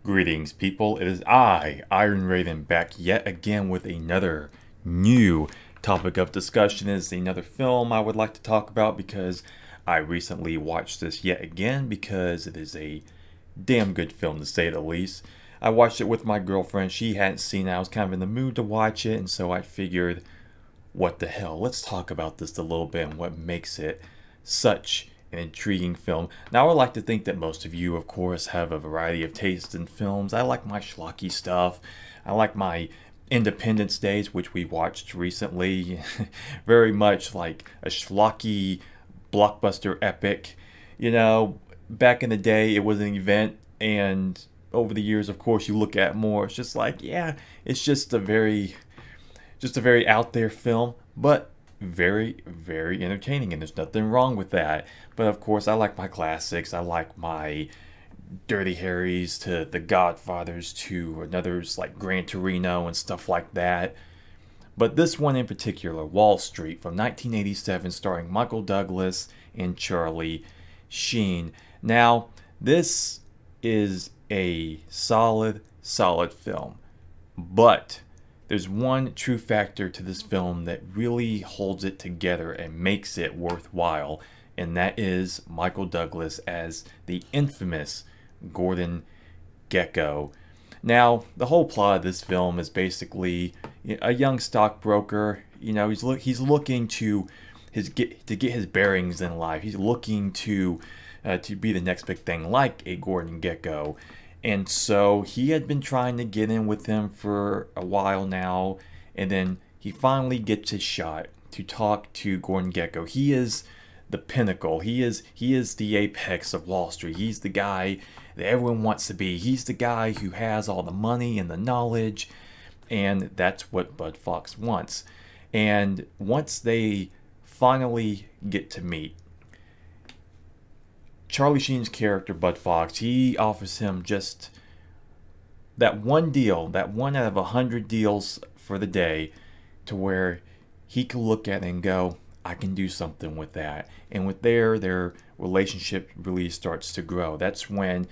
Greetings, people. It is I, Iron Raven, back yet again with another new topic of discussion. It is another film I would like to talk about because I recently watched this yet again because it is a damn good film to say the least. I watched it with my girlfriend. She hadn't seen it. I was kind of in the mood to watch it, and so I figured, what the hell? Let's talk about this a little bit and what makes it such an intriguing film. Now, I like to think that most of you, of course, have a variety of tastes in films. I like my schlocky stuff. I like my Independence Days, which we watched recently. Very much like a schlocky blockbuster epic. You know, back in the day, it was an event, and over the years, of course, you look at more. It's just like, yeah, it's just a very out there film, but very, very entertaining, and there's nothing wrong with that. But of course, I like my classics. I like my Dirty Harrys to the Godfathers to others like Gran Torino and stuff like that. But this one in particular, Wall Street from 1987, starring Michael Douglas and Charlie Sheen. Now, this is a solid film, but there's one true factor to this film that really holds it together and makes it worthwhile, and that is Michael Douglas as the infamous Gordon Gekko. Now, the whole plot of this film is basically a young stockbroker. You know, he's looking to get his bearings in life. He's looking to be the next big thing, like a Gordon Gekko. And so he had been trying to get in with him for a while now, and then he finally gets his shot to talk to Gordon Gekko. He is the pinnacle. He is the apex of Wall Street. He's the guy that everyone wants to be. He's the guy who has all the money and the knowledge, and that's what Bud Fox wants. And once they finally get to meet, Charlie Sheen's character, Bud Fox, he offers him just that one deal, that one out of 100 deals for the day, to where he can look at it and go, I can do something with that. And with their relationship really starts to grow. That's when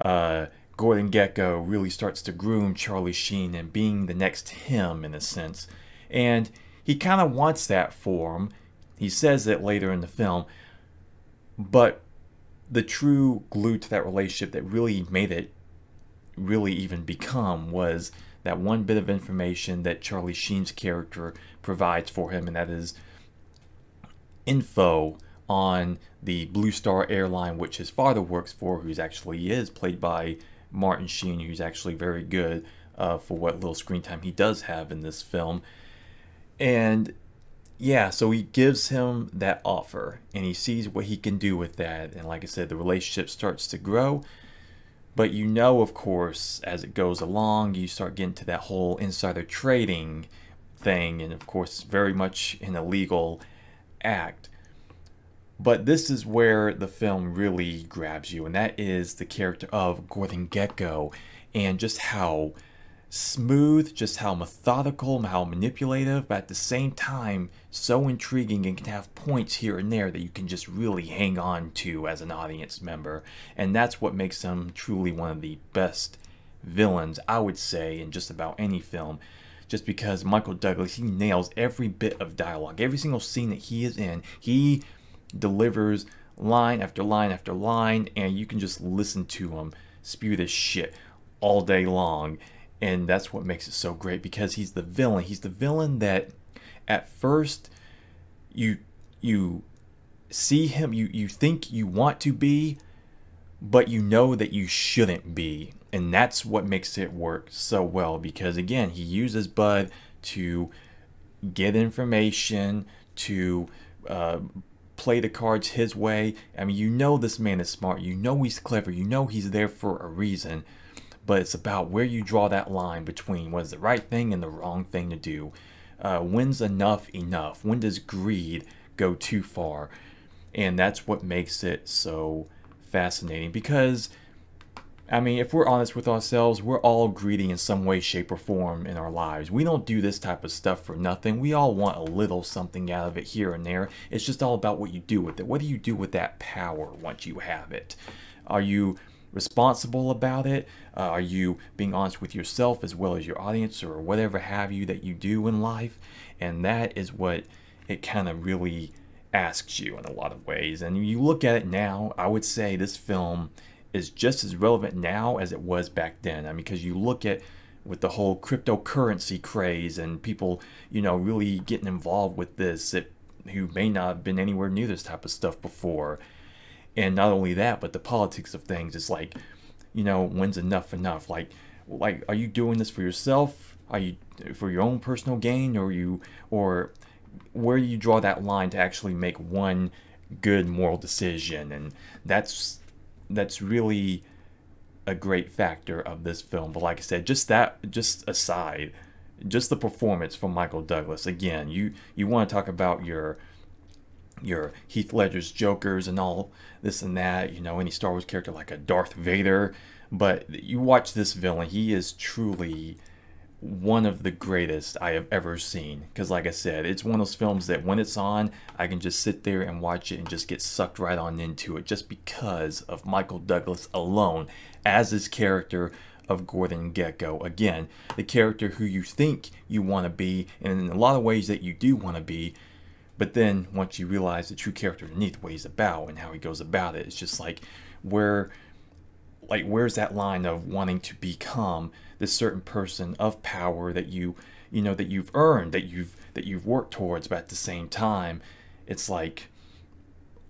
Gordon Gekko really starts to groom Charlie Sheen and being the next him, in a sense. And he kind of wants that for him. He says it later in the film. But the true glue to that relationship that really made it really even become was that one bit of information that Charlie Sheen's character provides for him, and that is info on the Blue Star airline, which his father works for, who's actually is played by Martin Sheen, who's actually very good for what little screen time he does have in this film. And yeah, so he gives him that offer, and he sees what he can do with that. And like I said, the relationship starts to grow. But you know, of course, as it goes along, you start getting to that whole insider trading thing. And of course, it's very much an illegal act. But this is where the film really grabs you, and that is the character of Gordon Gekko, and just how smooth, just how methodical, how manipulative, but at the same time so intriguing, and can have points here and there that you can just really hang on to as an audience member. And that's what makes him truly one of the best villains, I would say, in just about any film. Just because Michael Douglas, he nails every bit of dialogue, every single scene that he is in. He delivers line after line after line, and you can just listen to him spew this shit all day long. And that's what makes it so great, because he's the villain. He's the villain that at first you see him, you think you want to be, but you know that you shouldn't be. And that's what makes it work so well, because again, he uses Bud to get information, to play the cards his way. I mean, you know this man is smart. You know he's clever. You know he's there for a reason. But it's about where you draw that line between what is the right thing and the wrong thing to do. When's enough? When does greed go too far? And that's what makes it so fascinating. Because, I mean, if we're honest with ourselves, we're all greedy in some way, shape, or form in our lives. We don't do this type of stuff for nothing. We all want a little something out of it here and there. It's just all about what you do with it. What do you do with that power once you have it? Are you responsible about it? Are you being honest with yourself as well as your audience, or whatever have you that you do in life? And that is what it kind of really asks you in a lot of ways. And you look at it now, I would say this film is just as relevant now as it was back then. I mean, because you look at with the whole cryptocurrency craze and people, really getting involved with this who may not have been anywhere near this type of stuff before. And not only that, but the politics of things. It's like, when's enough enough? Like, are you doing this for yourself? Are you for your own personal gain, or where you draw that line to actually make one good moral decision? And that's really a great factor of this film. But like I said, just aside, just the performance from Michael Douglas. Again, you want to talk about your Heath Ledger's Jokers and all this and that, any Star Wars character like a Darth Vader. But you watch this villain, he is truly one of the greatest I have ever seen. Because like I said, it's one of those films that when it's on, I can just sit there and watch it and just get sucked right on into it, just because of Michael Douglas alone as his character of Gordon Gekko. Again, the character who you think you want to be, and in a lot of ways that you do want to be. But then once you realize the true character underneath, what he's about and how he goes about it, it's just like, where's that line of wanting to become this certain person of power that that you've earned, that you've worked towards, but at the same time, it's like,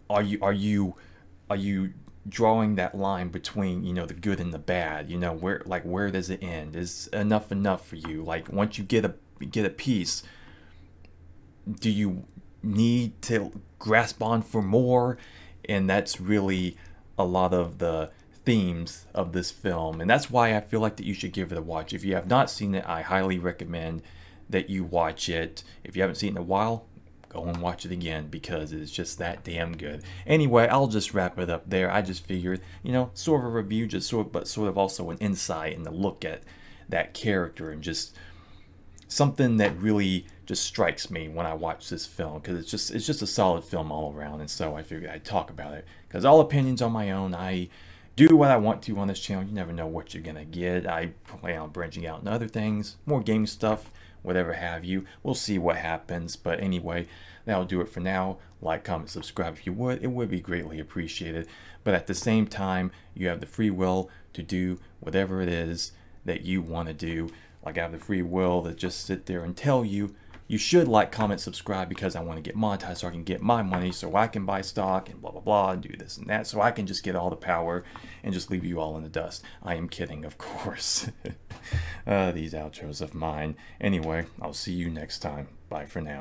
are you drawing that line between the good and the bad? Where does it end? Is enough for you? Like, once you get a piece, do you need to grasp on for more? And that's really a lot of the themes of this film, and that's why I feel like that you should give it a watch. If you have not seen it, I highly recommend that you watch it. If you haven't seen it in a while, go and watch it again, because it's just that damn good. Anyway, I'll just wrap it up there. I just figured, sort of a review, but sort of also an insight and a look at that character, and just something that really just strikes me when I watch this film, because it's just a solid film all around. And so I figured I'd talk about it, because all opinions on my own. I do what I want to on this channel. You never know what you're gonna get. I plan on branching out into other things, more game stuff, whatever have you. We'll see what happens. But anyway, that'll do it for now. Like, comment, subscribe if you would. It would be greatly appreciated. But at the same time, you have the free will to do whatever it is that you want to do. Like, I have the free will to just sit there and tell you, you should like, comment, subscribe, because I want to get monetized so I can get my money, so I can buy stock and blah, blah, blah, and do this and that, so I can just get all the power and just leave you all in the dust. I am kidding, of course. These outros of mine. Anyway, I'll see you next time. Bye for now.